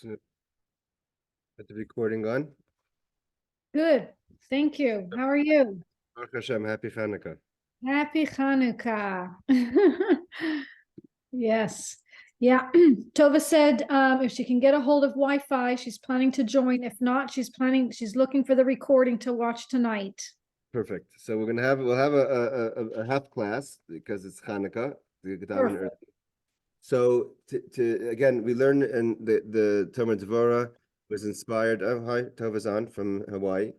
So, at the recording on. Good. Thank you. How are you? Baruch Hashem, happy Hanukkah. Happy Hanukkah. Yes. Yeah. Tova said if she can get a hold of Wi-Fi, she's planning to join. If not, she's looking for the recording to watch tonight. Perfect. So we'll have a half class because it's Hanukkah. So again, we learned and the Tomar Devorah was inspired. Oh, hi, Tova's on from Hawaii.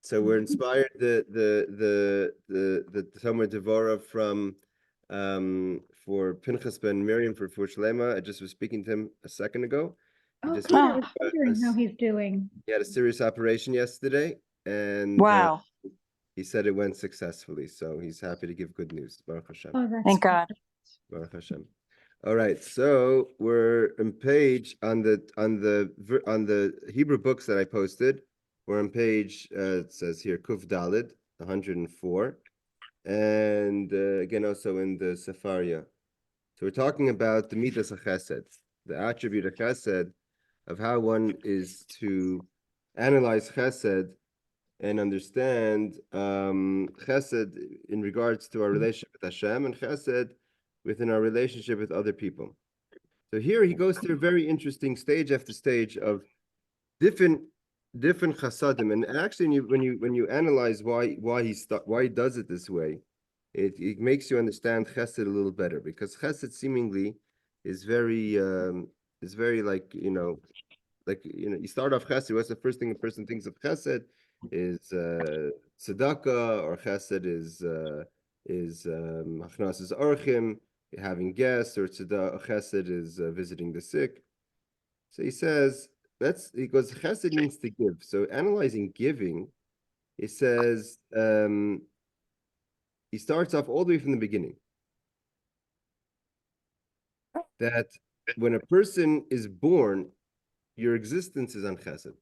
So we're inspired the Tomar Devorah from for Pinchas ben Miriam for Shlema. I just was speaking to him a second ago. Oh, good. I was wondering how he's doing. He had a serious operation yesterday, and wow, he said it went successfully. So he's happy to give good news. Baruch Hashem. Oh, that's thank God. Baruch Hashem. All right, so we're on page on the Hebrew books that I posted. We're on page it says here Kuf Dalid 104, and again also in the Sefaria. So we're talking about the midas of Chesed, the attribute of Chesed, of how one is to analyze Chesed and understand Chesed in regards to our relationship with Hashem and Chesed within our relationship with other people. So here he goes through a very interesting stage after stage of different chasadim, and actually when you analyze why he does it this way, it makes you understand Chesed a little better, because Chesed seemingly is very like you start off Chesed. What's the first thing a person thinks of Chesed is tzedakah, or Chesed is hachnasas orchim, having guests, or Chesed is visiting the sick. So he says he goes, Chesed means to give. So analyzing giving, he says he starts off all the way from the beginning. That when a person is born, your existence is on Chesed.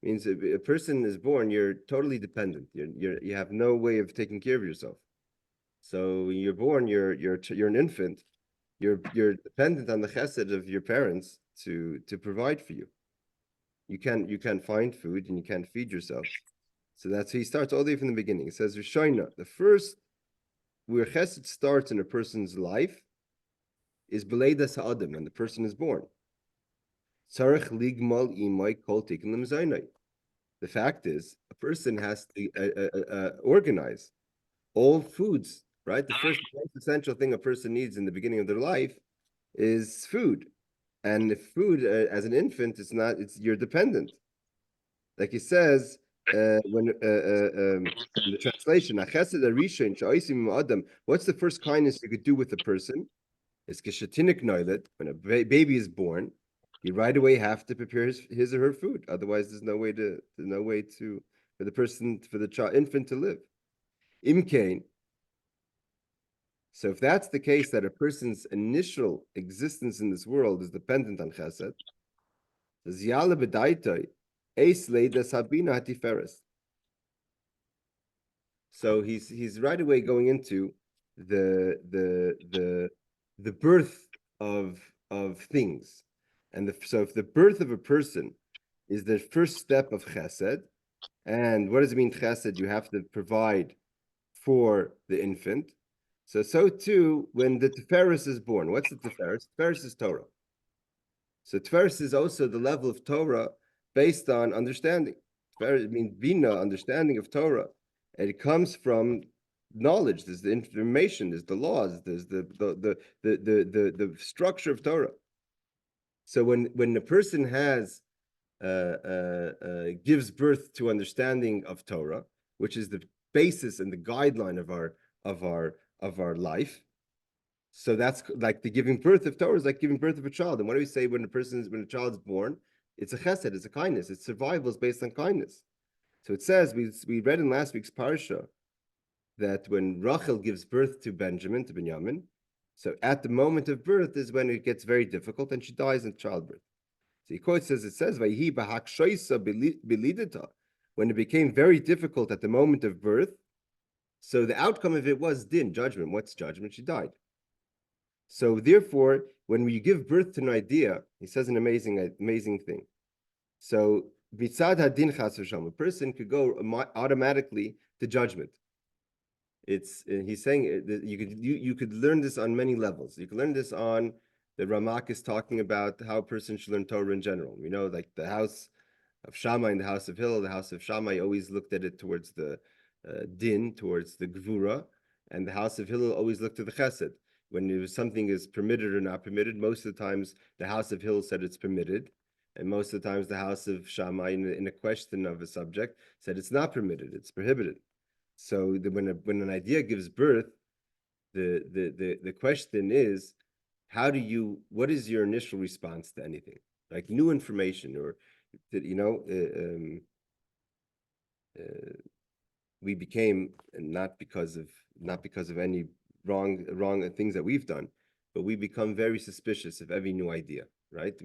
Means if a person is born, you're totally dependent. You have no way of taking care of yourself. So when you're born, you're an infant. You're dependent on the Chesed of your parents to provide for you. You can't find food and you can't feed yourself. So that's he starts all the way from the beginning. It says Rishoina, the first where Chesed starts in a person's life is Beleidas Ha'adam, when the person is born. The fact is, a person has to organize all foods, right? The first most essential thing a person needs in the beginning of their life is food. And if food, as an infant, you're dependent. Like he says, when in the translation, what's the first kindness you could do with a person? It's when a baby is born, you right away have to prepare his or her food. Otherwise, there's no way for the infant to live. Imkain. So if that's the case, that a person's initial existence in this world is dependent on Chesed, so he's right away going into the birth of things. And so if the birth of a person is the first step of Chesed, and what does it mean Chesed? You have to provide for the infant. So too, when the Tiferes is born, what's the Tiferes? Tiferes is Torah. So Tiferes is also the level of Torah based on understanding. Tiferes means Bina, understanding of Torah. And it comes from knowledge. There's the information, there's the laws, there's the structure of Torah. So when a person has gives birth to understanding of Torah, which is the basis and the guideline of our life, so that's like the giving birth of Torah is like giving birth of a child. And what do we say when a child is born? It's a chesed, it's a kindness. Its survival is based on kindness. So it says, we read in last week's parsha that when Rachel gives birth to Benjamin, so at the moment of birth is when it gets very difficult and she dies in childbirth. So it says, Vayhi b'hak shoisa belidata, when it became very difficult at the moment of birth, so the outcome of it was din, judgment. What's judgment? She died. So therefore, when you give birth to an idea, he says an amazing thing. So mitzad hadin chas v'shalom, a person could go automatically to judgment. He's saying that you could learn this on many levels. You can learn this on the Ramak is talking about how a person should learn Torah in general. We know, like the house of Shammai and the house of Hillel. The house of Shammai always looked at it towards the din, towards the gvura, and the house of Hillel always looked to the chesed. When something is permitted or not permitted, most of the times the house of Hillel said it's permitted, and most of the times the house of Shammai, in a question of a subject, said it's not permitted, it's prohibited. So when an idea gives birth, the question is, what is your initial response to anything, like new information, or we became, not because of any wrong things that we've done, but we become very suspicious of every new idea, right?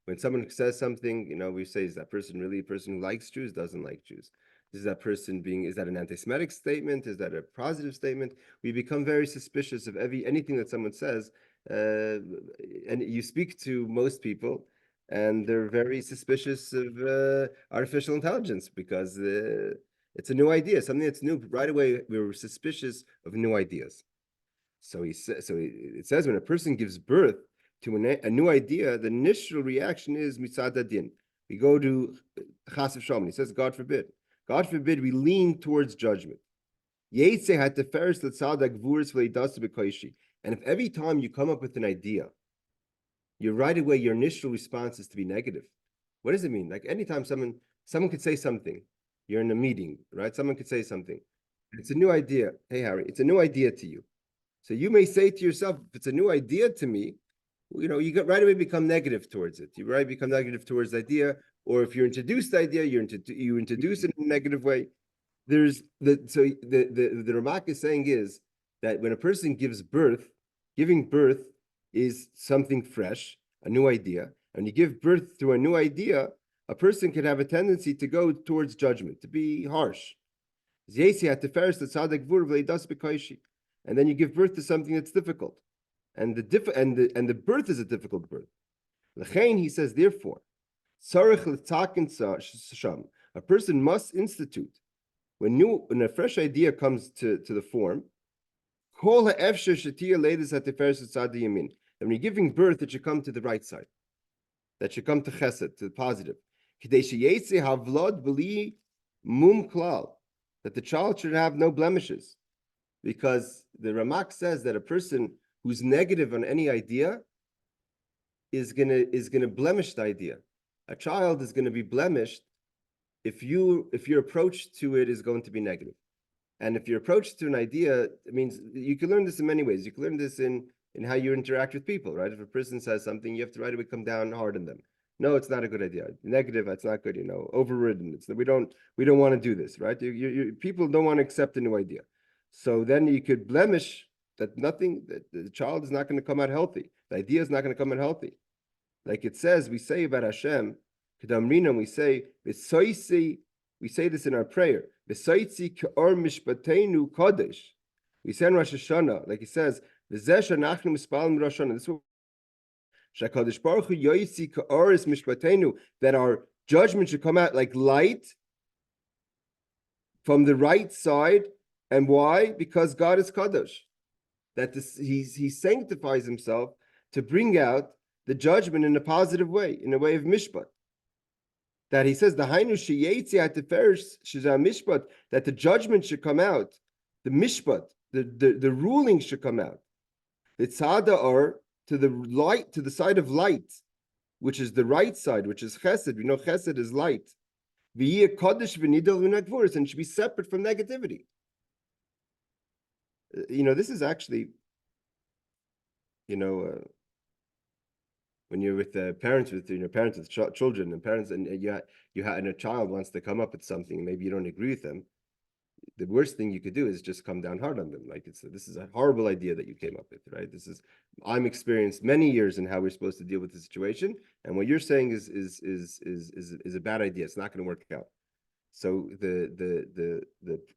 When someone says something, we say, is that person really a person who likes Jews, doesn't like Jews? Is that an anti-Semitic statement? Is that a positive statement? We become very suspicious of anything that someone says. And you speak to most people, and they're very suspicious of artificial intelligence because it's a new idea, something that's new. Right away, we're suspicious of new ideas. So it says when a person gives birth to a new idea, the initial reaction is mitzad hadin. We go to chas v'shalom. He says, God forbid, we lean towards judgment. And if every time you come up with an idea, right away your initial response is to be negative. What does it mean? Like anytime someone could say something, you're in a meeting, right? Someone could say something. It's a new idea. Hey, Harry, it's a new idea to you. So you may say to yourself, if it's a new idea to me, you right away become negative towards it. You right become negative towards the idea, or if you're introduced the idea, you introduce it in a negative way. The Ramak is saying is that when a person gives birth, giving birth is something fresh, a new idea. And you give birth to a new idea, a person can have a tendency to go towards judgment, to be harsh. And then you give birth to something that's difficult. And the birth is a difficult birth. He says, therefore, a person must institute when a fresh idea comes to the form. And when you're giving birth, it should come to the right side. That should come to chesed, to the positive. That the child should have no blemishes. Because the Ramak says that a person who's negative on any idea is gonna blemish the idea. A child is gonna be blemished if your approach to it is going to be negative. And if your approach to an idea, it means you can learn this in many ways. You can learn this in how you interact with people, right? If a person says something, you have to right away come down hard on them. No, it's not a good idea. Negative, that's not good. Overridden. We don't want to do this, right? People don't want to accept a new idea. So then you could blemish that the child is not going to come out healthy. The idea is not going to come out healthy. Like it says, we say about Hashem, Kedamrinam, we say this in our prayer. We say in Rosh Hashanah, like he says, this is that our judgment should come out like light from the right side. And why? Because God is Kadosh. That he sanctifies himself to bring out the judgment in a positive way, in a way of mishpat. That he says the hainu sheyetzi ateferish shiza mishpat, that the judgment should come out, the mishpat, the ruling should come out. The tzada are to the side of light, which is the right side, which is chesed. We know chesed is light. V'yeh kodesh v'nidel v'nagvuris, and should be separate from negativity. This is actually, when you're with parents with children and parents, and and a child wants to come up with something, maybe you don't agree with them. The worst thing you could do is just come down hard on them. Like this is a horrible idea that you came up with, right? I'm experienced many years in how we're supposed to deal with the situation, and what you're saying is a bad idea. It's not going to work out. So the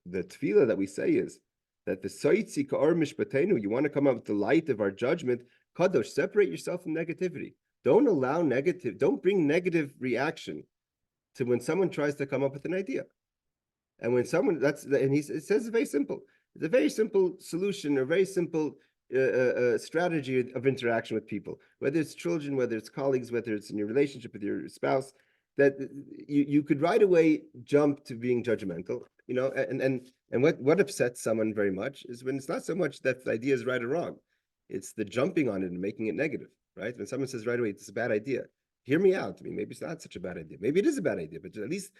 tefillah that we say is that the saitzi ka'or mishpatenu, you want to come up with the light of our judgment, Kadosh, separate yourself from negativity. Don't bring negative reaction to when someone tries to come up with an idea. And when someone, it says it's very simple. It's a very simple solution, a very simple strategy of interaction with people, whether it's children, whether it's colleagues, whether it's in your relationship with your spouse, that you could right away jump to being judgmental, and what upsets someone very much is when it's not so much that the idea is right or wrong, it's the jumping on it and making it negative, right? When someone says right away it's a bad idea, hear me out. I mean, maybe it's not such a bad idea. Maybe it is a bad idea, but at least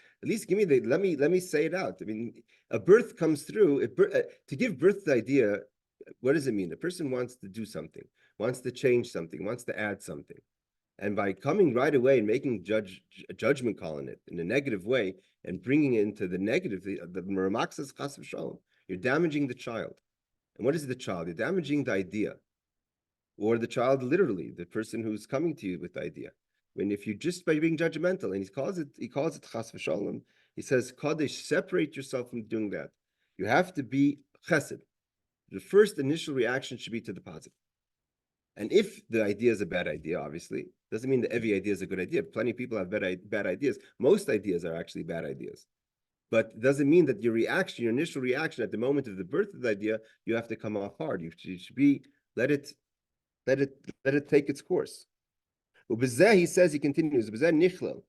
give me let me say it out. I mean, a birth comes through. To give birth to the idea, what does it mean? A person wants to do something, wants to change something, wants to add something. And by coming right away and making a judgment call on it in a negative way and bringing it into the negative, the Ramak says chas v'shalom, you're damaging the child. And what is the child? You're damaging the idea, or the child literally, the person who's coming to you with the idea. When if you just by being judgmental, and he calls it chas v'shalom, he says Kadesh, separate yourself from doing that. You have to be chesed. The first initial reaction should be to the positive. And if the idea is a bad idea, obviously, doesn't mean that every idea is a good idea. Plenty of people have bad ideas. Most ideas are actually bad ideas. But it doesn't mean that your initial reaction at the moment of the birth of the idea, you have to come off hard. You should be let it take its course. He says, he continues, the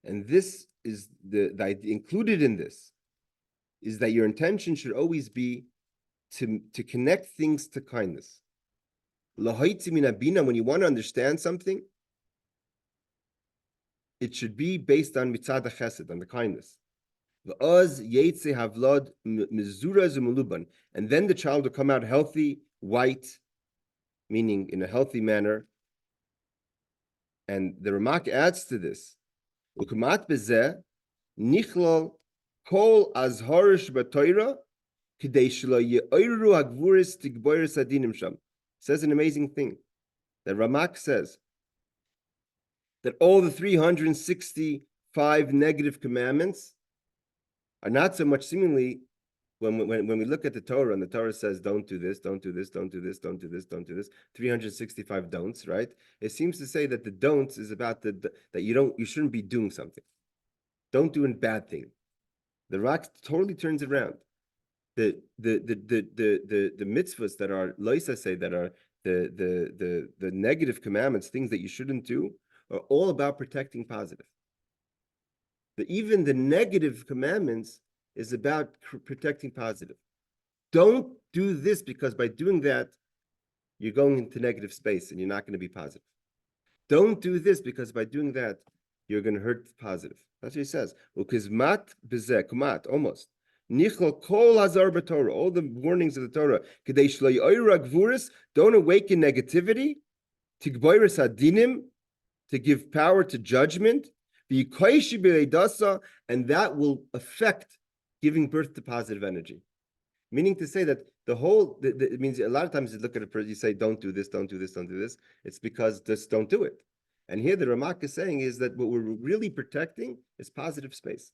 and this is the included in this is that your intention should always be to connect things to kindness. When you want to understand something, it should be based on mitzad chesed, on the kindness. And then the child will come out healthy, white, meaning in a healthy manner. And the Ramak adds to this, kol azharish b'toira k'dei shelo ye'oru hagvuris tigboris adinim sham. Says an amazing thing. That Ramak says that all the 365 negative commandments are not so much seemingly when we look at the Torah, and the Torah says don't do this, don't do this, don't do this, don't do this, don't do this, 365 don'ts, right? It seems to say that the don'ts is about that you shouldn't be doing something. Don't do a bad thing. The Rak totally turns it around. The mitzvahs that are loisa say that are the negative commandments, things that you shouldn't do, are all about protecting positive. Even the negative commandments is about protecting positive. Don't do this because by doing that, you're going into negative space and you're not going to be positive. Don't do this because by doing that, you're going to hurt positive. That's what he says. Ukizmat bezeh, kumat, almost. Nichol kol hazar b'Torah, all the warnings of the Torah. K'dei shlo yo'ira gvuris, don't awaken negativity. Tigboiris hadinim, to give power to judgment. And that will affect giving birth to positive energy. Meaning to say that it means a lot of times you look at a person, you say, don't do this, don't do this, don't do this. It's because just don't do it. And here the Ramak is saying is that what we're really protecting is positive space.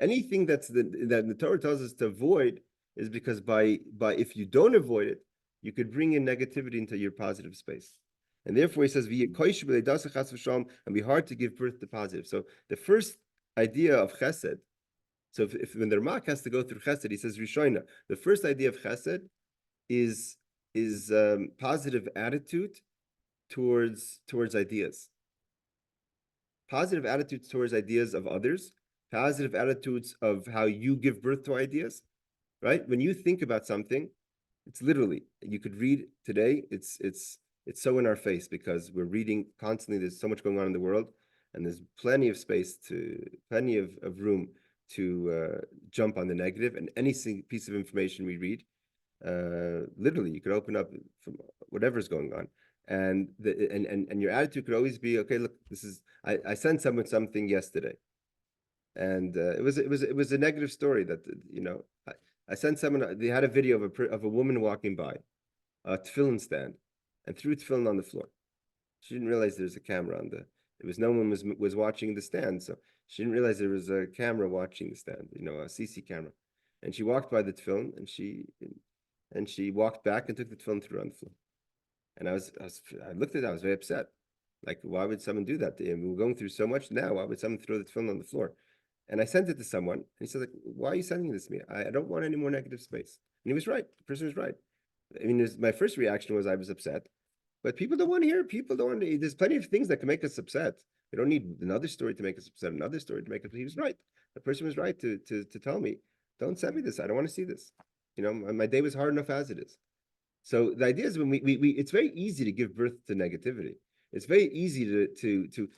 Anything that the Torah tells us to avoid is because by if you don't avoid it, you could bring in negativity into your positive space. And therefore he says, and be hard to give birth to positive. So the first idea of chesed, so if when the Ramak has to go through chesed, he says Rishoina, the first idea of chesed is positive attitude towards ideas. Positive attitudes towards ideas of others, positive attitudes of how you give birth to ideas, right? When you think about something, it's literally, you could read today, it's so in our face because we're reading constantly. There's so much going on in the world, and there's plenty of room to jump on the negative. And any piece of information we read, literally, you could open up from whatever's going on, and your attitude could always be, okay, look, this is I sent someone something yesterday, and it was a negative story that I sent someone. They had a video of a woman walking by a tefillin stand and threw tefillin on the floor. She didn't realize there's a camera on no one was watching the stand, so she didn't realize there was a camera watching the stand, a CC camera. And she walked by the tefillin, and she walked back and took the tefillin and threw it on the floor. And I looked at it, I was very upset. Like, why would someone do that? We're going through so much now. Why would someone throw the tefillin on the floor? And I sent it to someone, and he said, like, why are you sending this to me? I don't want any more negative space. And he was right. The person was right. I mean, my first reaction was I was upset. But people don't want to hear. People don't want to. There's plenty of things that can make us upset. We don't need another story to make us upset, another story to make us. He was right. The person was right to tell me, don't send me this. I don't want to see this. My day was hard enough as it is. So the idea is when we it's very easy to give birth to negativity. It's very easy to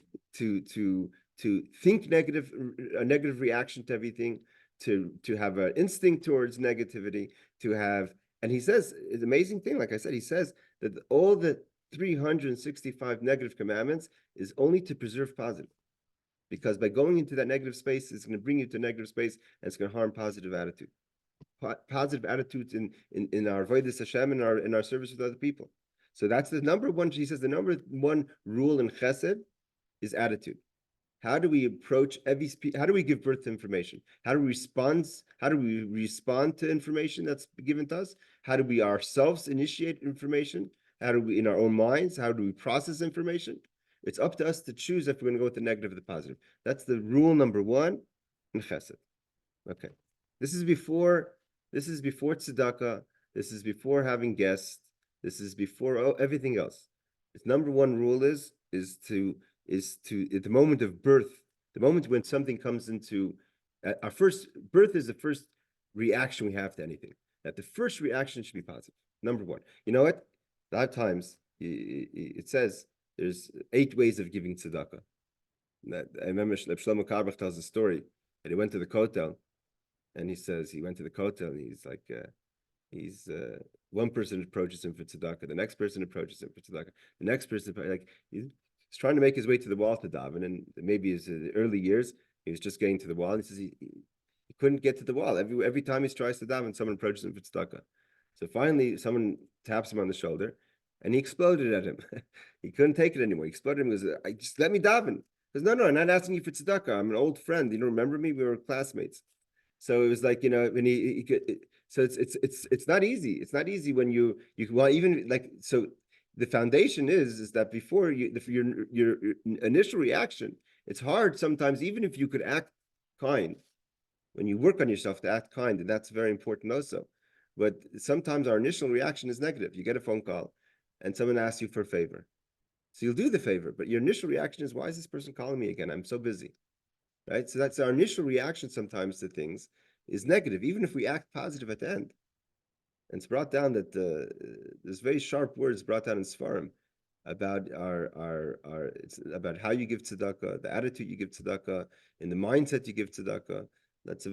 think negative, a negative reaction to everything, to have an instinct towards negativity, to have, and he says, it's an amazing thing, like I said, he says that all the 365 negative commandments is only to preserve positive. Because by going into that negative space, it's going to bring you to negative space, and it's going to harm positive attitude. Positive attitudes in our avodas Hashem, in our service with other people. So that's the number one. He says the number one rule in Chesed is attitude. How do we approach how do we give birth to information? How do we respond? How do we respond to information that's given to us? How do we ourselves initiate information? How do we, in our own minds, how do we process information? It's up to us to choose if we're going to go with the negative or the positive. That's the rule number one in Chesed. Okay, this is before tzedakah. This is before having guests. This is before everything else. Its number one rule is to at the moment of birth, the moment when something comes into our first birth is the first reaction we have to anything. That the first reaction should be positive. Number one. You know what? A lot of times it says there's 8 ways of giving tzedakah. I remember Shlomo Carlebach tells a story that he went to the Kotel, and he says he went to the Kotel, and he's like, one person approaches him for tzedakah, the next person approaches him for tzedakah, the next person, like, he's trying to make his way to the wall to daven, and maybe his early years, he was just getting to the wall, and he says he couldn't get to the wall. Every time he tries to daven, someone approaches him for tzedakah. So finally, someone taps him on the shoulder, and he exploded at him. He couldn't take it anymore. He exploded at him. He goes, just let me daven. He goes, no, I'm not asking you for tzedakah. I'm an old friend. You don't remember me? We were classmates. So it was like, when he could, so it's not easy. It's not easy when you want, even like, so the foundation is that before your initial reaction, it's hard sometimes, even if you could act kind, when you work on yourself to act kind, and that's very important also. But sometimes our initial reaction is negative. You get a phone call and someone asks you for a favor. So you'll do the favor, but your initial reaction is, why is this person calling me again? I'm so busy. Right? So that's our initial reaction sometimes to things is negative, even if we act positive at the end. And it's brought down that there's very sharp words brought down in Sfarim about it's about how you give tzedakah, the attitude you give tzedakah, and the mindset you give tzedakah. That's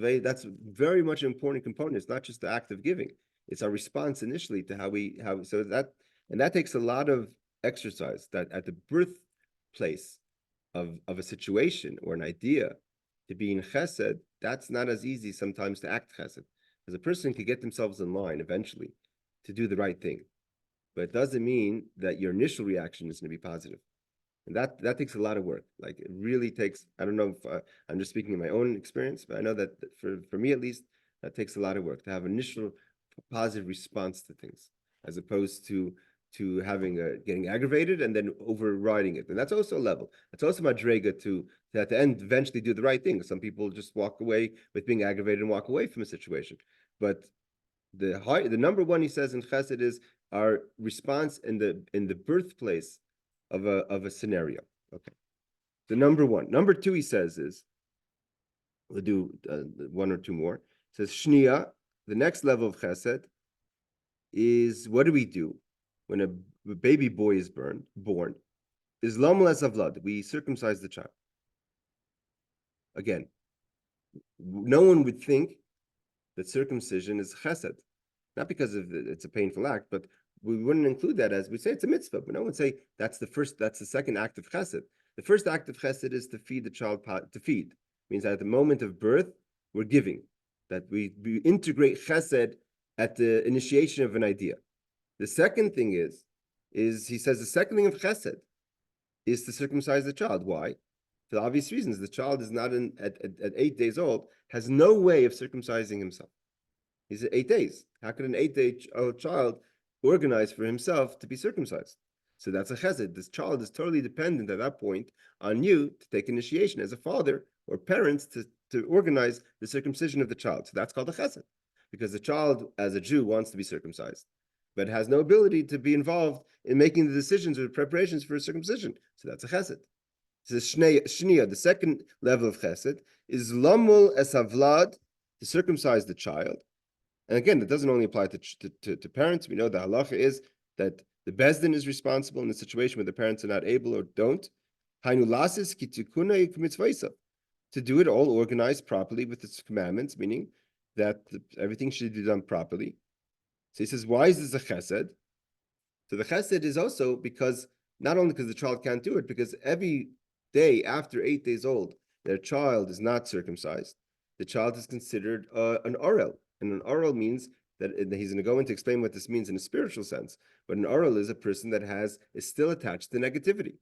very much an important component. It's not just the act of giving; it's our response initially to that takes a lot of exercise. That at the birthplace of a situation or an idea, to be in Chesed, that's not as easy sometimes to act Chesed. Because a person could get themselves in line eventually to do the right thing. But it doesn't mean that your initial reaction is going to be positive. And that takes a lot of work. Like, it really takes, I don't know if I'm just speaking in my own experience, but I know that for me at least, that takes a lot of work to have initial positive response to things, as opposed to getting aggravated and then overriding it. And that's also a level. That's also madrega to at the end eventually do the right thing. Some people just walk away with being aggravated and walk away from a situation. But the number one, he says in Chesed, is our response in the birthplace of a scenario. Okay. The number one. Number two, he says, is, we'll do one or two more. He says Shnia, the next level of Chesed, is, what do we do when a baby boy is born? Is Lamal Zavlad, we circumcise the child. Again, no one would think that circumcision is Chesed, not because it's a painful act, but we wouldn't include that as, we say it's a mitzvah, but no one would say that's the second act of Chesed. The first act of Chesed is to feed the child. To feed means that at the moment of birth, we're giving, that we integrate Chesed at the initiation of an idea. The second thing is he says the second thing of Chesed is to circumcise the child. Why? For obvious reasons. The child is not at 8 days old, has no way of circumcising himself. He said 8 days. How could an 8-day-old child organize for himself to be circumcised? So that's a chesed. This child is totally dependent at that point on you to take initiation as a father or parents to organize the circumcision of the child. So that's called a chesed, because the child, as a Jew, wants to be circumcised, but has no ability to be involved in making the decisions or the preparations for circumcision. So that's a chesed. So the second level of chesed is lamul esavlad, to circumcise the child. And again, it doesn't only apply to parents. We know the halacha is that the bezdin is responsible in a situation where the parents are not able or don't. To do it all organized properly with its commandments, meaning that everything should be done properly. So he says, why is this a chesed? So the chesed is also because, not only because the child can't do it, because every day after 8 days old, their child is not circumcised, the child is considered an orel. And an orel means that he's going to go into explain what this means in a spiritual sense. But an orel is a person that is still attached to negativity.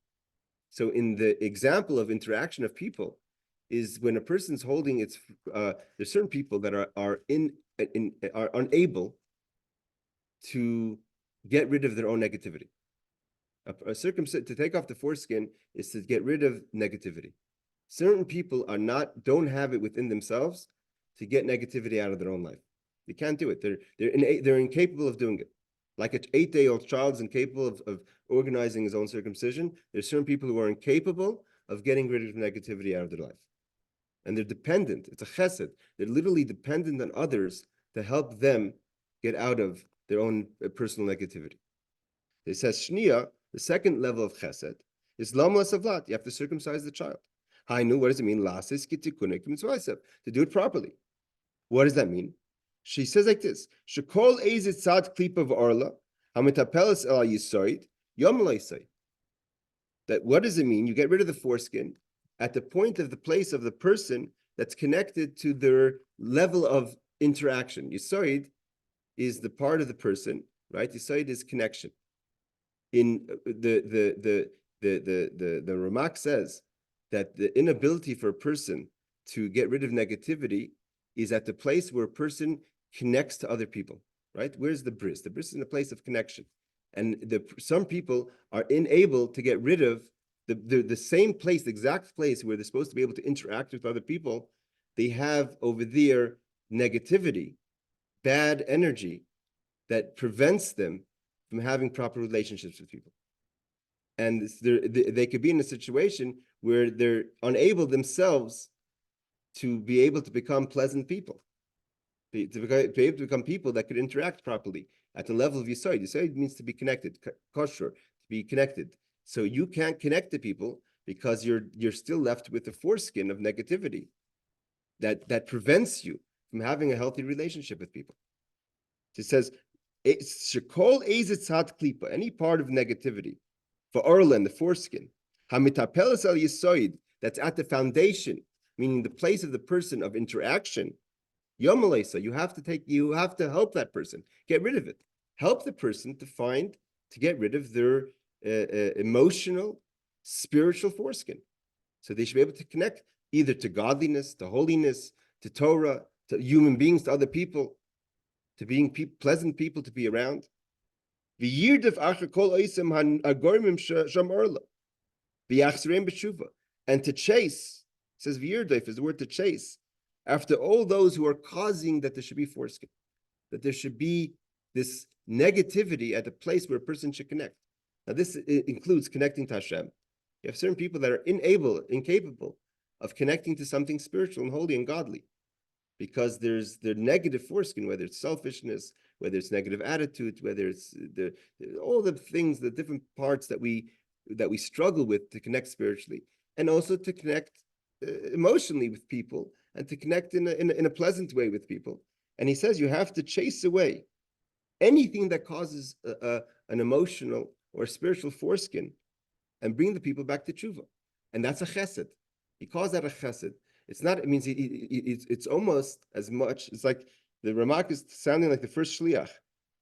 So in the example of interaction of people, is when a person's holding its, there's certain people that are unable to get rid of their own negativity. To take off the foreskin is to get rid of negativity. Certain people don't have it within themselves to get negativity out of their own life. They can't do it. They're incapable of doing it. Like an 8-day-old child is incapable of organizing his own circumcision. There's certain people who are incapable of getting rid of negativity out of their life. And they're dependent. It's a chesed. They're literally dependent on others to help them get out of their own personal negativity. It says shnia, the second level of chesed, is lam lasavlat. You have to circumcise the child. Hainu, what does it mean? Lasis kitikunek mitzvaysev. To do it properly. What does that mean? She says like this: Shekol ezit tzad klipa v'orla hamitapeles el yisoid yom leisay. That what does it mean? You get rid of the foreskin at the point of the place of the person that's connected to their level of interaction. Yisoid is the part of the person, right? Yisoid is connection. In the Ramak says that the inability for a person to get rid of negativity is at the place where a person connects to other people, right? Where's the bris? The bris is in a place of connection. And some people are unable to get rid of the same place, the exact place where they're supposed to be able to interact with other people. They have over there negativity, bad energy that prevents them from having proper relationships with people. And they could be in a situation where they're unable themselves to be able to become pleasant people, be able to become people that could interact properly at the level of Yisoid. Yisoid means to be connected, kosher, to be connected. So you can't connect to people because you're still left with the foreskin of negativity that prevents you from having a healthy relationship with people. It says, Shekol ezitzat klipa, any part of negativity, for Orlan, the foreskin, hamitapeles al yisoid, that's at the foundation, meaning the place of the person of interaction, yomalesa, you have to help that person, get rid of it. Help the person to get rid of their emotional, spiritual foreskin. So they should be able to connect either to godliness, to holiness, to Torah, to human beings, to other people, to being pleasant people to be around. And to chase, says V'yirdef is the word to chase, after all those who are causing that there should be foreskin, that there should be this negativity at the place where a person should connect. Now this includes connecting to Hashem. You have certain people that are incapable of connecting to something spiritual and holy and godly, because there's the negative foreskin, whether it's selfishness, whether it's negative attitude, whether it's all the things, the different parts that we struggle with to connect spiritually, and also to connect emotionally with people, and to connect in a pleasant way with people. And he says you have to chase away anything that causes an emotional or spiritual foreskin, and bring the people back to tshuva. And that's a chesed. He calls that a chesed. It's not, it means it's almost as much, it's like the Ramak is sounding like the first shliach.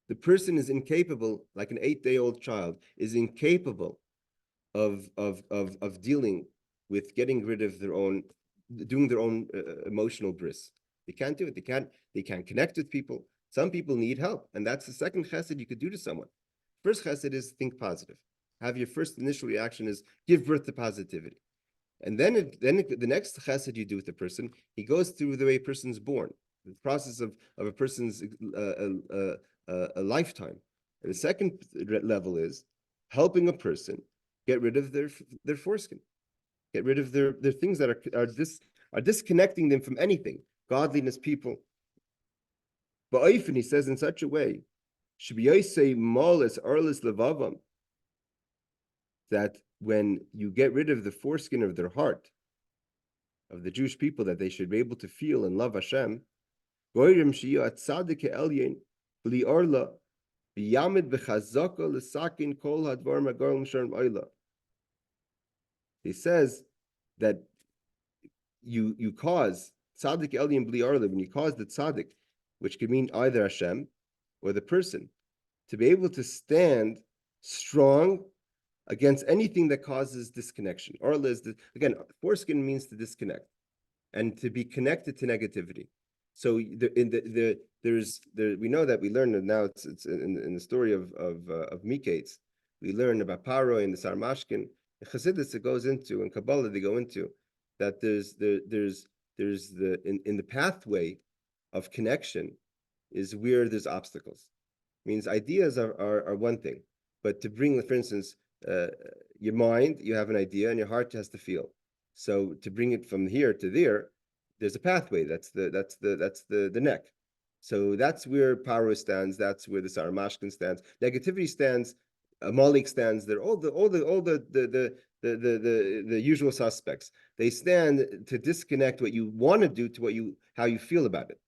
The person is incapable, like an 8-day-old child, is incapable of dealing with getting rid of doing their own emotional bris. They can't do it. They can't connect with people. Some people need help, and that's the second chesed you could do to someone. First chesed is think positive. Have your first initial reaction is give birth to positivity. And then the next chesed you do with the person, he goes through the way a person's born, the process of a person's a lifetime. And the second level is helping a person get rid of their foreskin, get rid of their things that are disconnecting them from anything, godliness, people. But often he says in such a way, say molis arlis levavam, that when you get rid of the foreskin of their heart, of the Jewish people, that they should be able to feel and love Hashem, he says that you cause tzaddik elyon bli arla, when you cause the tzaddik, which could mean either Hashem or the person, to be able to stand strong against anything that causes disconnection. Arla is again, foreskin means to disconnect and to be connected to negativity. So we know that we learn that now it's in the story of Miketz, we learn about Paro and the Sarmashkin. In Chesded it goes into, in Kabbalah they go into that there's in the pathway of connection is where there's obstacles. Means ideas are one thing, but to bring, for instance, your mind, you have an idea, and your heart has to feel. So to bring it from here to there, there's a pathway. That's the neck. So that's where Paro stands. That's where the Saramashkin stands. Negativity stands. Amalek stands. They're all the usual suspects. They stand to disconnect what you want to do to how you feel about it.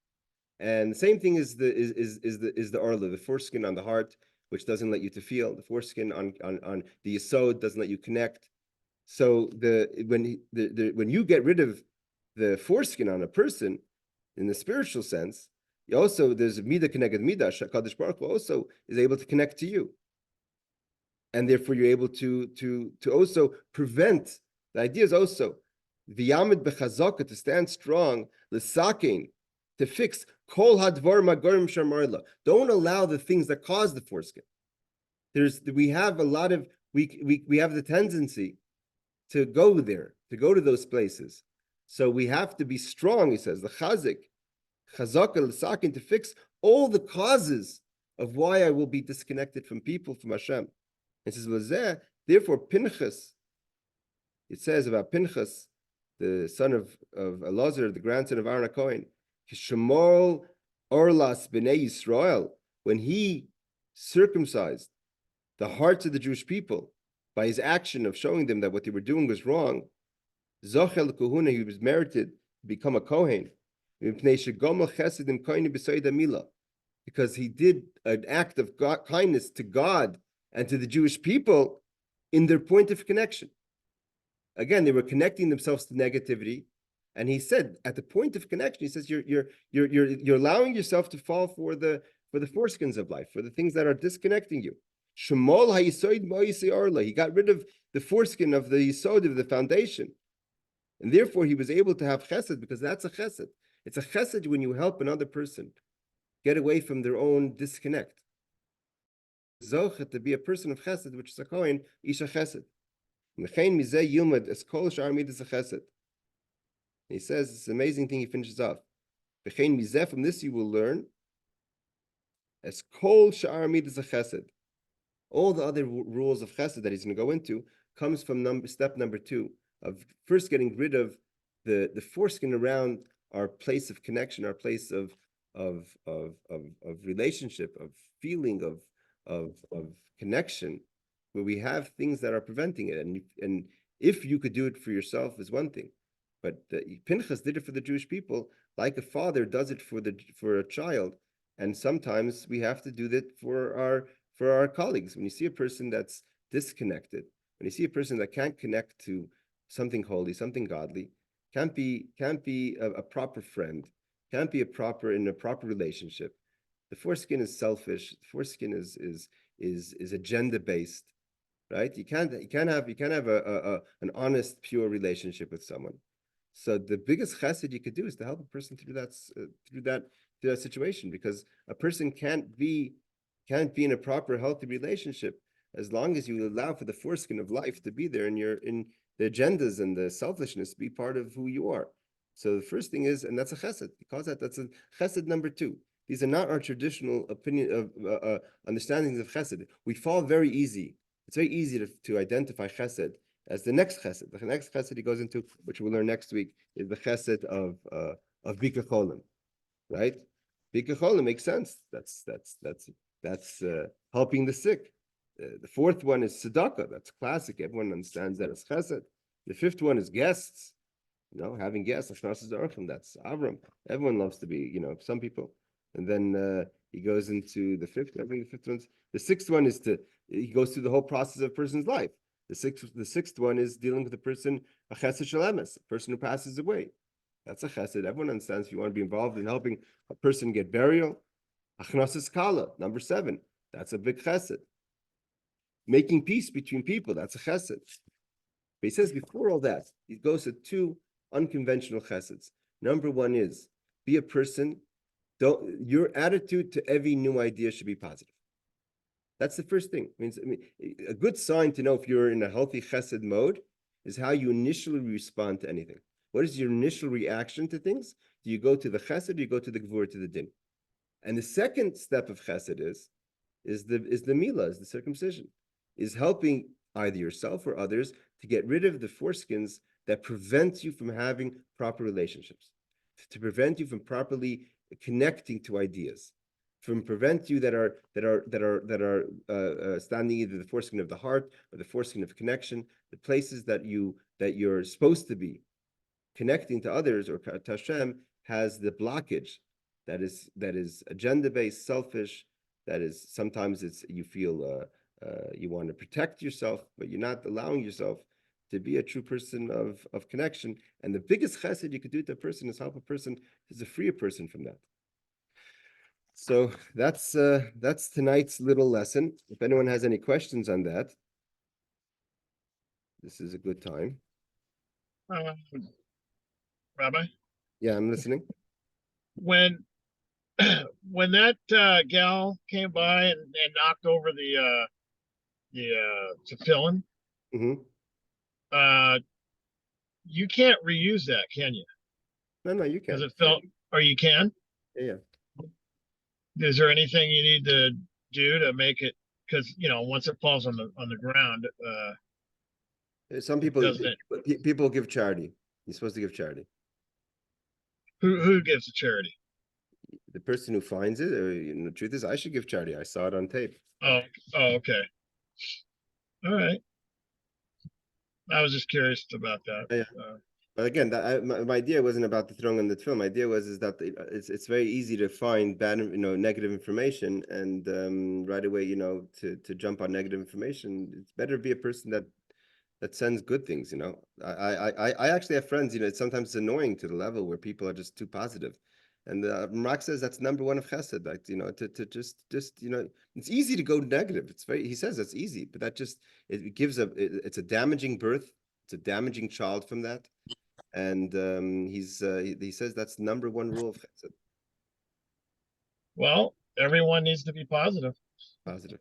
And the same thing is the orla, the foreskin on the heart, which doesn't let you to feel. The foreskin on the yesod doesn't let you connect. So when you get rid of the foreskin on a person, in the spiritual sense, also there's midah connected midah. Kadosh Baruch Hu also is able to connect to you, and therefore you're able to also prevent. The idea is also v'yamid b'chazaka, to stand strong, l'sakein, to fix kol hadvar magorim shamarla. Don't allow the things that cause the foreskin. We have the tendency to go there, to go to those places. So we have to be strong, he says, the chazaka l'sakein, to fix all the causes of why I will be disconnected from people, from Hashem. It says, therefore, Pinchas, it says about Pinchas, the son of Elazar, the grandson of Aaron HaKohen, Shemol Orlas B'nai Yisrael, when he circumcised the hearts of the Jewish people by his action of showing them that what they were doing was wrong, Zochel Kohuna, he was merited to become a Kohen, because he did an act of kindness to God and to the Jewish people in their point of connection. Again, they were connecting themselves to negativity, and he said at the point of connection, he says you're allowing yourself to fall for the foreskins of life, for the things that are disconnecting you. Shemol hayisoid mo'isei arla, he got rid of the foreskin of the yisod, of the foundation, and therefore he was able to have chesed, because that's a chesed. It's a chesed when you help another person get away from their own disconnect. Zochet, to be a person of chesed, which is a kohen, isha chesed. Mechein mizeh yilmad es kol shar midas chesed. He says this amazing thing. He finishes off. Mechein mizeh, from this you will learn as kol shar midas chesed. All the other rules of chesed that he's going to go into comes from step number 2 of first getting rid of the foreskin around our place of connection, our place of relationship, of feeling, of connection, where we have things that are preventing it. And if you could do it for yourself is one thing, but Pinchas did it for the Jewish people, like a father does it for a child, and sometimes we have to do that for our colleagues. When you see a person that's disconnected, when you see a person that can't connect to something holy, something godly, can't be a proper friend, can't be in a proper relationship. The foreskin is selfish. The foreskin is agenda based, right? You can't have an honest, pure relationship with someone. So the biggest chesed you could do is to help a person through that situation, because a person can't be in a proper healthy relationship as long as you allow for the foreskin of life to be there, and in the agendas and the selfishness be part of who you are. So the first thing is, and that's a chesed. Because that's a chesed number two. These are not our traditional opinion of understandings of chesed. We fall very easy. It's very easy to identify chesed as the next chesed. The next chesed he goes into, which we'll learn next week, is the chesed of bika cholim, right? Bika cholim makes sense. That's helping the sick. The fourth one is tzedakah. That's classic. Everyone understands that as chesed. The fifth one is guests. Having guests. That's Avram. Everyone loves to be. Some people. And then he goes into the fifth. I think the fifth one's. The sixth one is he goes through the whole process of a person's life. The sixth one is dealing with a person, a chesed shalemes, a person who passes away. That's a chesed. Everyone understands if you want to be involved in helping a person get burial. Achnasas kala, number 7. That's a big chesed. Making peace between people, that's a chesed. But he says before all that, he goes to 2 unconventional cheseds. Number 1 is, be a person, your attitude to every new idea should be positive. That's the first thing. A good sign to know if you're in a healthy chesed mode is how you initially respond to anything. What is your initial reaction to things? Do you go to the chesed, or do you go to the gvur, to the din? And the second step of chesed is the milah, is the circumcision, is helping either yourself or others to get rid of the foreskins that prevent you from having proper relationships, to prevent you from properly connecting to ideas, from prevent you that are standing either the foreskin of the heart or the foreskin of connection, the places that you're supposed to be connecting to others or to Hashem has the blockage that is agenda-based, selfish. That is, sometimes you feel you want to protect yourself, but you're not allowing yourself to be a true person of connection. And the biggest chesed you could do to a person is help a person, is to free a person from that. So that's tonight's little lesson. If anyone has any questions on that, this is a good time. Rabbi, Yeah, I'm listening. when that gal came by and knocked over the tefillin, Mm-hmm. You can't reuse that, can you? No, you Because can. it fell, or you can? Yeah. Is there anything you need to do to make it? Because once it falls on the ground, Some people doesn't it? people give charity. You're supposed to give charity. Who gives the charity? The person who finds it, or the truth is, I should give charity. I saw it on tape. Oh, okay. All right. I was just curious about that. Yeah. But again, my idea wasn't about the throwing on the film. My idea is that it's very easy to find bad, negative information, and right away, to jump on negative information. It's better to be a person that sends good things. I actually have friends. Sometimes it's annoying to the level where people are just too positive. And Mark says that's number 1 of chesed. Like, to just it's easy to go negative. He says that's easy, but that just it's a damaging birth. It's a damaging child from that. And he says that's number 1 rule of chesed. Well, everyone needs to be positive. Positive.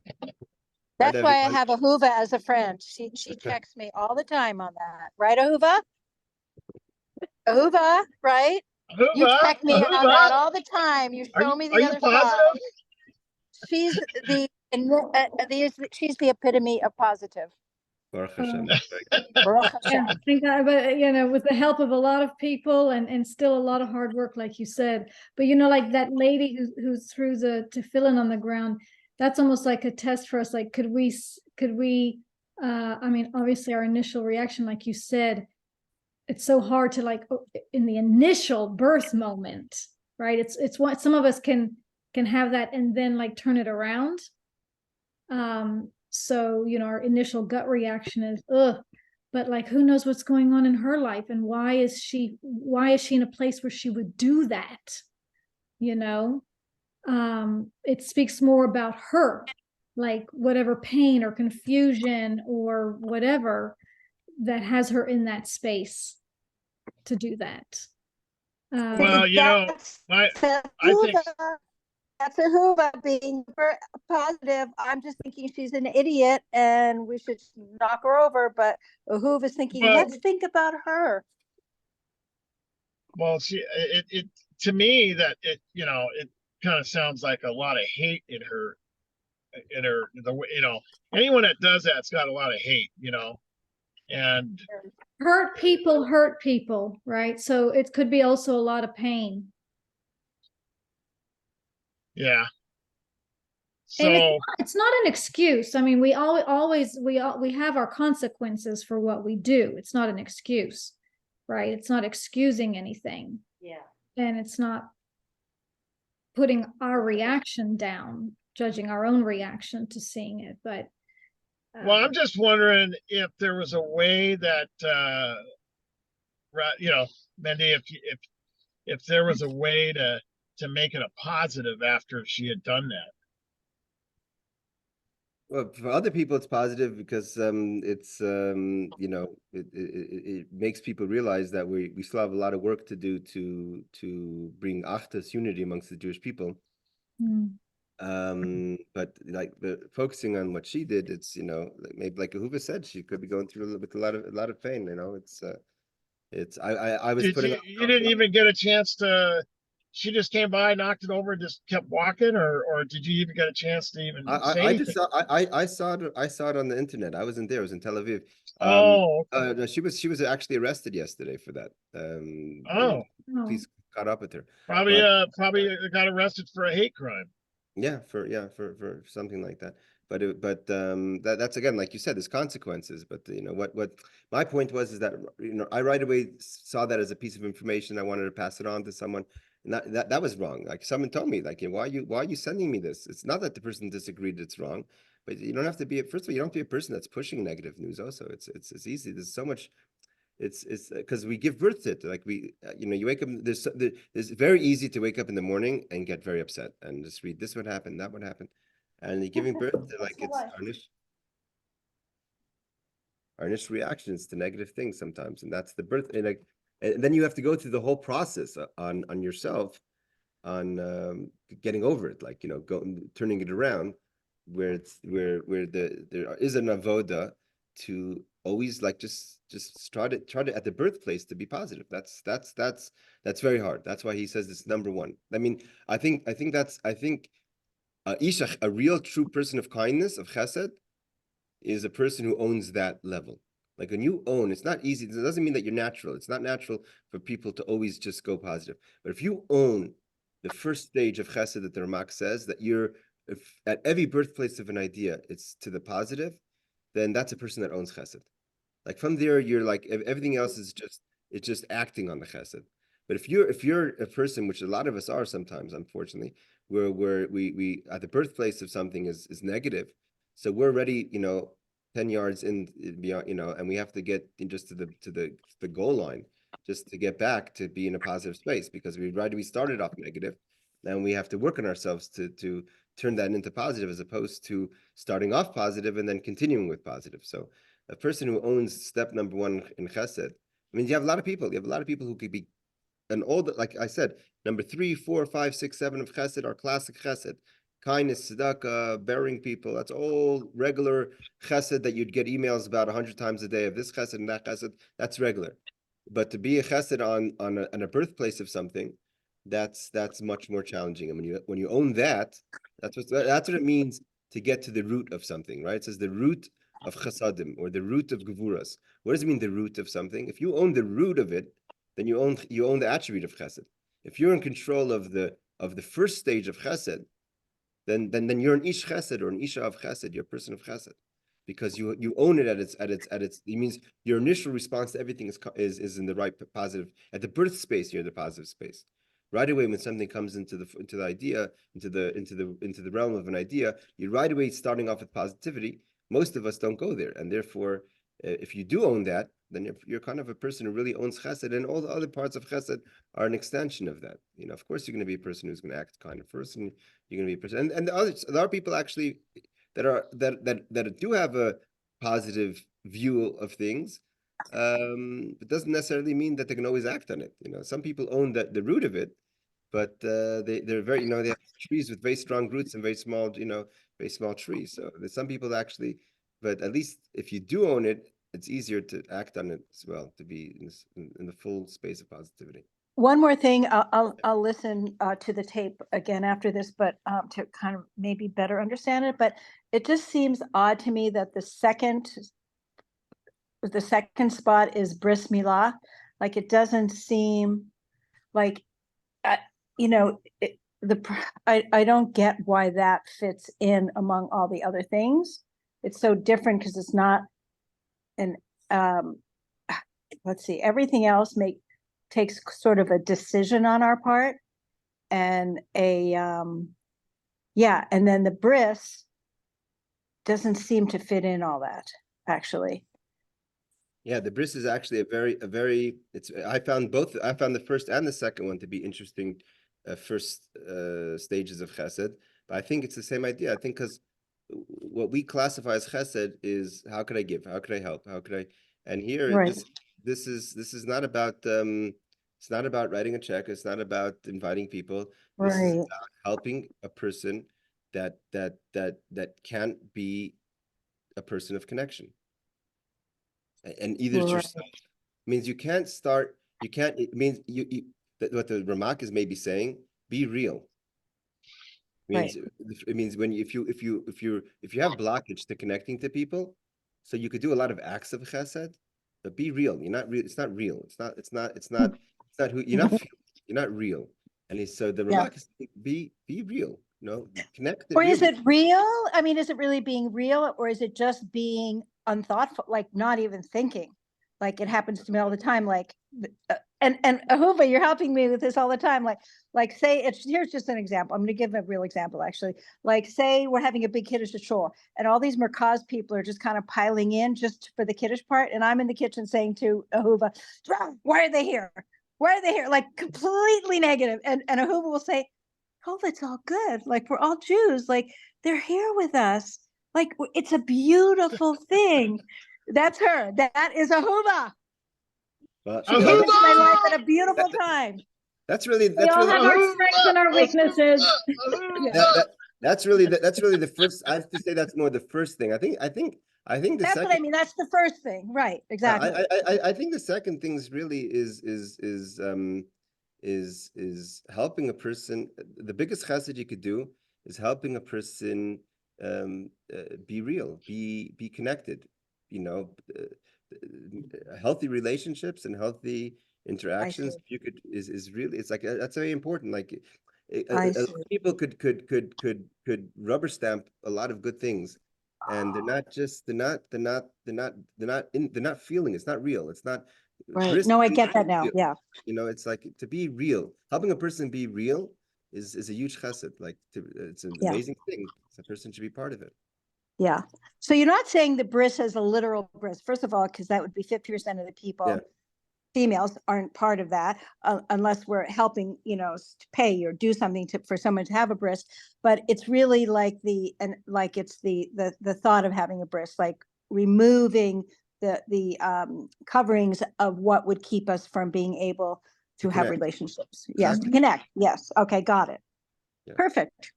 That's why I have Ahuva as a friend. She texts me all the time on that. Right, Ahuva? Ahuva, right? You text me on that all the time. You show me the other side. She's she's the epitome of positive. Baruch Hashem. Yeah, thank God. But with the help of a lot of people and still a lot of hard work, like you said. But like that lady who threw the tefillin on the ground, that's almost like a test for us. Like, could we obviously our initial reaction, like you said, it's so hard to in the initial birth moment, right? It's what some of us can have that and then turn it around. So our initial gut reaction is ugh, but who knows what's going on in her life, and why is she in a place where she would do that? It speaks more about her, whatever pain or confusion or whatever that has her in that space. to do that. Well, you know, I think that's a Hoover being positive. I'm just thinking she's an idiot and we should knock her over. But a Hoover's thinking, let's think about her. Well, it to me that it, you know, it kind of sounds like a lot of hate in her, the way, you know, anyone that does that's got a lot of hate, you know, and hurt people, right? So it could be also a lot of pain. yeah. And So it's not an excuse. I mean, we have our consequences for what we do. It's not an excuse, right? It's not excusing anything. Yeah. And it's not putting our reaction down, judging our own reaction to seeing it. But well, I'm just wondering if there was a way that you know, Mandy, if there was a way to make it a positive after she had done that. Well, for other people, it's positive because it's you know, it makes people realize that we still have a lot of work to do to bring Achdus, unity amongst the Jewish people. But like focusing on what she did, it's, you know, maybe like Ahuva said, she could be going through a lot of pain. You know, it's I was putting. You didn't even get a chance to. She just came by, knocked it over, and just kept walking, or did you even get a chance to even say I anything? just saw I saw it on the internet. I wasn't there. I was in Tel Aviv. No, she was actually arrested yesterday for that. Police caught up with her. Probably got arrested for a hate crime. Yeah, for something like that. But that's again, like you said, there's consequences. But you know what my point was is that, you know, I right away saw that as a piece of information. I wanted to pass it on to someone. And that was wrong. Like someone told me, like, why are you sending me this? It's not that the person disagreed it's wrong, but you don't have to be. First of all, you don't have to be a person that's pushing negative news. Also, it's easy. There's so much. It's because we give birth to it. Like you know, you wake up. It's very easy to wake up in the morning and get very upset and just read this would happen, that would happen, and you're giving birth to like it's our initial reactions to negative things sometimes, and that's the birth. And like, and then you have to go through the whole process on yourself, on getting over it, like, you know, turning it around, where it's where there is an avoda to always like just try to at the birthplace to be positive. That's very hard. That's why he says this number one. I mean, I think a real true person of kindness, of chesed, is a person who owns that level. Like when you own, it's not easy. It doesn't mean that you're natural. It's not natural for people to always just go positive. But if you own the first stage of chesed that the Ramak says, that if at every birthplace of an idea, it's to the positive, then that's a person that owns chesed. Like from there, you're like, everything else is it's just acting on the chesed. But if you're a person, which a lot of us are sometimes, unfortunately, where we at the birthplace of something is negative, so we're already, you know, 10 yards in beyond, you know, and we have to get just to the goal line just to get back to be in a positive space, because we started off negative, and we have to work on ourselves to turn that into positive, as opposed to starting off positive and then continuing with positive. So a person who owns step number one in chesed, I mean, you have a lot of people who could be, and all the, like I said, number 3, 4, 5, 6, 7 of chesed are classic chesed. Kindness, tzedakah, bearing people, that's all regular chesed that you'd get emails about 100 times a day of this chesed and that chesed. That's regular. But to be a chesed on a birthplace of something, that's much more challenging. And when you own that, that's what it means to get to the root of something, right? It says the root of chasadim, or the root of gevuras. What does it mean, the root of something? If you own the root of it, then you own the attribute of chesed. If you're in control of the first stage of chesed, then you're an ish chesed, or an isha of chesed. You're a person of chesed, because you own it at its. It means your initial response to everything is in the right positive. At the birth space, you're in the positive space. Right away, when something comes into the idea, into the realm of an idea, you're right away starting off with positivity. Most of us don't go there, and therefore, if you do own that, then you're kind of a person who really owns chesed, and all the other parts of chesed are an extension of that. You know, of course, you're going to be a person who's going to act kind of person. You're going to be a person, and there are people actually that do have a positive view of things, but they're not it doesn't necessarily mean that they can always act on it. Some people own the root of it, but they're very, they have trees with very strong roots and very small, very small trees. So there's some people actually, but at least if you do own it, it's easier to act on it as well, to be in the full space of positivity. One more thing, I'll listen to the tape again after this, but to kind of maybe better understand it. But it just seems odd to me that the second spot is bris milah. Like it doesn't seem like, I don't get why that fits in among all the other things. It's so different because it's not an let's see, everything else takes sort of a decision on our part, and and then the bris doesn't seem to fit in all that, actually. Yeah, the bris is actually I found the first and the second one to be interesting first stages of chesed, but I think it's the same idea. I think because what we classify as chesed is how could I give, how could I help, how could I, and here Right. this is not about it's not about writing a check, it's not about inviting people. This is about helping a person that can't be a person of connection. And either it's yourself. It means you can't, it means what the Ramak is maybe saying, be real. It means when if you have blockage to connecting to people, so you could do a lot of acts of chesed, but be real. You're not real. It's not real. It's not who you're not. You're not real. And so the Ramak is be real. Connect. Or is it real? I mean, is it really being real, or is it just being unthoughtful, like not even thinking? Like it happens to me all the time. Like, and Ahuva, you're helping me with this all the time. Like say here's just an example. I'm going to give a real example, actually. Like say we're having a big Kiddush shul, and all these Merkaz people are just kind of piling in just for the Kiddush part, and I'm in the kitchen saying to Ahuva, "Why are they here? Why are they here?" Like completely negative, and Ahuva will say, "Oh, it's all good. Like we're all Jews. Like they're here with us. Like it's a beautiful thing." That's her. That is Ahuva. She came into my life at a beautiful time. That's really We all have our strengths and our weaknesses. That's really the first. I have to say that's more the first thing. I think the That's second. what I mean. That's the first thing, right? Exactly. I think the second thing is really is helping a person. The biggest chesed you could do is helping a person be real, be connected. Healthy relationships and healthy interactions. You could is really, it's like that's very important. Like people could rubber stamp a lot of good things, and they're not feeling. It's not real. It's not right. No, I get that now. Yeah. It's like to be real. Helping a person be real is a huge chesed. Like it's an amazing thing. A person should be part of it. Yeah. So you're not saying the bris has a literal bris, first of all, because that would be 50% of the people, females aren't part of that, unless we're helping, to pay or do something for someone to have a bris. But it's really like it's the thought of having a bris, like removing the coverings of what would keep us from being able to have relationships. Yes, to connect. Yes. Okay, got it. Yeah. Perfect.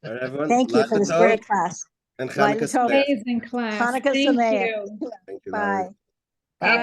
All right, everyone. Thank you for this great class. And Hanukkah amazing class. Hanukkah Thank Sameach. you. Thank you. Bye. Bye.